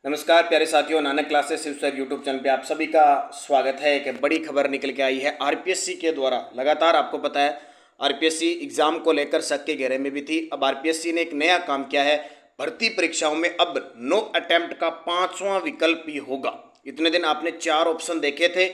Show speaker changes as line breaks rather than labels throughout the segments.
नमस्कार प्यारे साथियों, नानक क्लासेस शिवसर यूट्यूब चैनल पे आप सभी का स्वागत है। एक बड़ी खबर निकल के आई है आरपीएससी के द्वारा। लगातार आपको पता है आरपीएससी एग्जाम को लेकर शक के घेरे में भी थी। अब आरपीएससी ने एक नया काम किया है, भर्ती परीक्षाओं में अब नो अटेम्प्ट का 5वां विकल्प भी होगा। इतने दिन आपने 4 ऑप्शन देखे थे,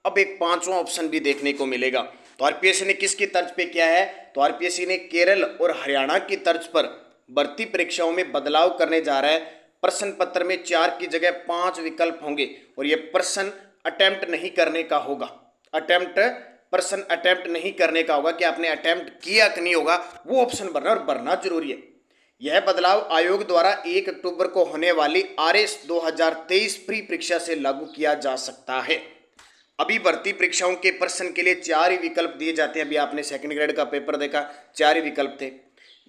अब एक 5वां ऑप्शन भी देखने को मिलेगा। तो आरपीएससी ने किसकी तर्ज पे किया है? तो आरपीएससी ने केरल और हरियाणा की तर्ज पर भर्ती परीक्षाओं में बदलाव करने जा रहा है। प्रश्न पत्र में 4 की जगह 5 विकल्प होंगे और ये प्रश्न अटेम्प्ट नहीं करने का होगा। प्रश्न अटेम्प्ट नहीं करने का होगा कि आपने अटेम्प्ट किया कि नहीं होगा, वो ऑप्शन भरना और भरना जरूरी है। यह बदलाव आयोग द्वारा 1 अक्टूबर को होने वाली आरएस 2023 प्री परीक्षा से लागू किया जा सकता है। अभी भर्ती परीक्षाओं के प्रश्न के लिए 4 ही विकल्प दिए जाते हैं। अभी आपने सेकंड ग्रेड का पेपर देखा, 4 ही विकल्प थे।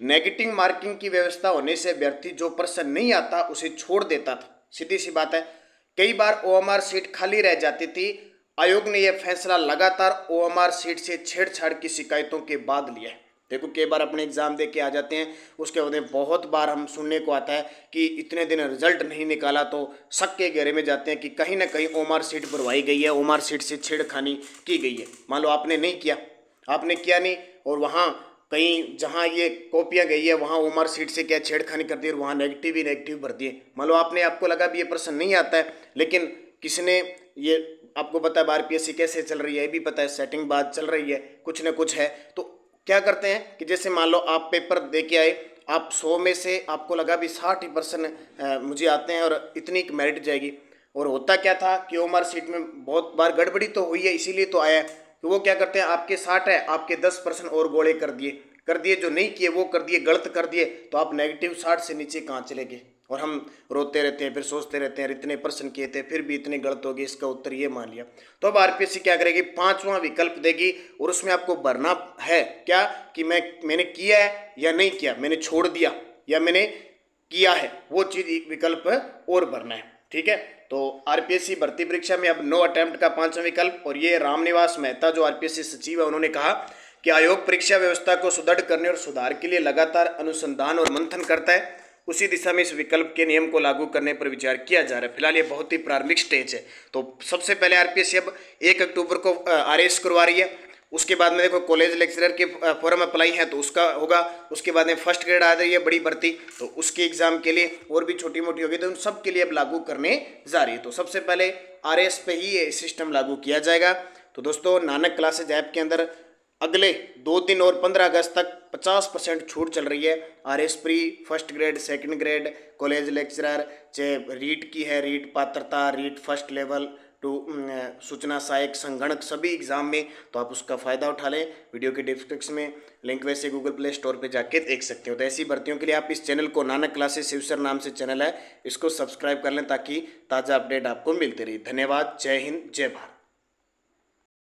नेगेटिव मार्किंग की व्यवस्था होने से अभ्यर्थी जो प्रश्न नहीं आता उसे छोड़ देता था। सीधी सी बात है, कई बार ओएमआर सीट खाली रह जाती थी। आयोग ने यह फैसला लगातार ओएमआर सीट से छेड़छाड़ की शिकायतों के बाद लिया है। देखो, कई बार अपने एग्जाम दे के आ जाते हैं, उसके बाद बहुत बार हम सुनने को आता है कि इतने दिन रिजल्ट नहीं निकाला, तो शक के घेरे में जाते हैं कि कहीं ना कहीं ओएमआर सीट भरवाई गई है, ओएमआर सीट से छेड़खानी की गई है। मान लो आपने नहीं किया, आपने किया नहीं, और वहाँ कहीं जहाँ ये कॉपियाँ गई है वहाँ ओएमआर सीट से क्या छेड़खानी कर दी और वहाँ नेगेटिव ही नेगेटिव भर दिए। मान लो आपको लगा भी ये प्रश्न नहीं आता है, लेकिन किसने ये आपको पता है आरपीएससी कैसे चल रही है, ये भी पता है, सेटिंग बात चल रही है, कुछ ना कुछ है। तो क्या करते हैं कि जैसे मान लो आप पेपर दे के आए, आप 100 में से आपको लगा भी 60% मुझे आते हैं और इतनी मेरिट जाएगी, और होता क्या था कि ओएमआर सीट में बहुत बार गड़बड़ी तो हुई है, इसीलिए तो आया है। तो वो क्या करते हैं, आपके 60 है, आपके 10% और गोले कर दिए, जो नहीं किए वो कर दिए, गलत कर दिए, तो आप नेगेटिव 60 से नीचे कहाँ चले गए। और हम रोते रहते हैं, फिर सोचते रहते हैं इतने प्रश्न किए थे फिर भी इतने गलत हो गए, इसका उत्तर ये मान लिया। तो अब आरपीएससी क्या करेगी, 5वां विकल्प देगी और उसमें आपको भरना है क्या कि मैंने किया है या नहीं किया, मैंने छोड़ दिया या मैंने किया है, वो चीज़ विकल्प और भरना है। ठीक है, तो आरपीएससी भर्ती परीक्षा में अब नो अटेम्प्ट का 5वां विकल्प। और ये रामनिवास मेहता जो आरपीएससी सचिव है, उन्होंने कहा कि आयोग परीक्षा व्यवस्था को सुदृढ़ करने और सुधार के लिए लगातार अनुसंधान और मंथन करता है। उसी दिशा में इस विकल्प के नियम को लागू करने पर विचार किया जा रहा है। फिलहाल ये बहुत ही प्रारंभिक स्टेज है। तो सबसे पहले आरपीएससी अब 1 अक्टूबर को आरएस करवा रही है। उसके बाद में देखो कॉलेज लेक्चरर के फॉर्म अप्लाई है तो उसका होगा। उसके बाद में फर्स्ट ग्रेड आ रही है बड़ी भर्ती, तो उसके एग्जाम के लिए और भी छोटी मोटी होगी, तो उन सब के लिए अब लागू करने जा रही है। तो सबसे पहले आरएस पे ही ये सिस्टम लागू किया जाएगा। तो दोस्तों, नानक क्लासेज ऐप के अंदर अगले 2 दिन और 15 अगस्त तक 50% छूट चल रही है। RS pre, first grade, second grade, college lecturer, चाहे रीट की है, रीट पात्रता, रीट फर्स्ट लेवल टू सूचना सहायक, संगणक, सभी एग्जाम में, तो आप उसका फ़ायदा उठा लें। वीडियो के डिस्क्रिप्शन में लिंक वैसे गूगल प्ले स्टोर पे जाके देख सकते हो। तो ऐसी भर्तियों के लिए आप इस चैनल को, नानक क्लासेस शिवसर नाम से चैनल है, इसको सब्सक्राइब कर लें ताकि ताज़ा अपडेट आपको मिलती रही। धन्यवाद। जय हिंद, जय भारत।